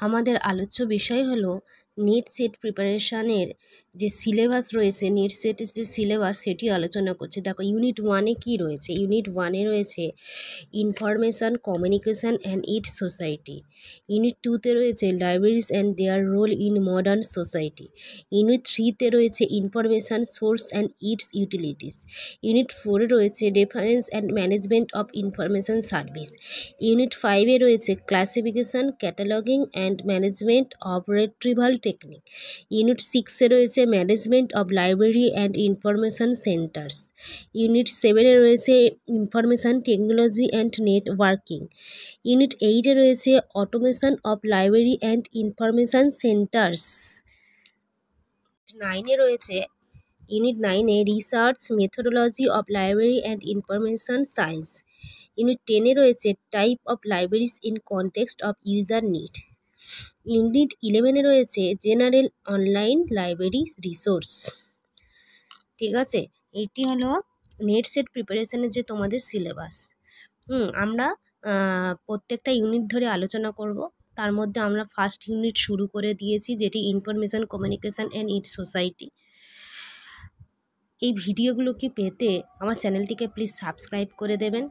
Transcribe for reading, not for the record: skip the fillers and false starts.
আমাদের আলোচ্য বিষয় হলো নেট সেট প্রিপারেশানের যে সিলেবাস রয়েছে, নেট সেটের যে সিলেবাস সেটি আলোচনা করছি। দেখো ইউনিট 1-এ কী রয়েছে? ইউনিট 1-এ রয়েছে information communication and its society. Unit 2-তে রয়েছে libraries and their role in modern society. Unit 3-তে রয়েছে information source and its utilities. Unit 4-এ রয়েছে reference and management of information service. Unit 5-এ রয়েছে classification, cataloguing and management of retrieval technique. Unit 6-এ রয়েছে management of library and information centres. Unit 7-এ রয়েছে information technology and networking. Unit 8-এ রয়েছে automation of library and information saunters. 9-এ রয়েছে ইউনিট 9-এ research methodology of library and information science. Unit 10-এ রয়েছে type of libraries in context of user need. Unit 11-এ রয়েছে জেনারেল অনলাইন লাইব্রেরি রিসোর্স। ঠিক আছে, এইটি হলো নেট সেট প্রিপারেশানের যে তোমাদের সিলেবাস। আমরা প্রত্যেকটা ইউনিট ধরে আলোচনা করব। তার মধ্যে আমরা ফার্স্ট ইউনিট শুরু করে দিয়েছি, যেটি information communication and its society. এই ভিডিওগুলোকে পেতে আমার চ্যানেলটিকে প্লিজ সাবস্ক্রাইব করে দেবেন।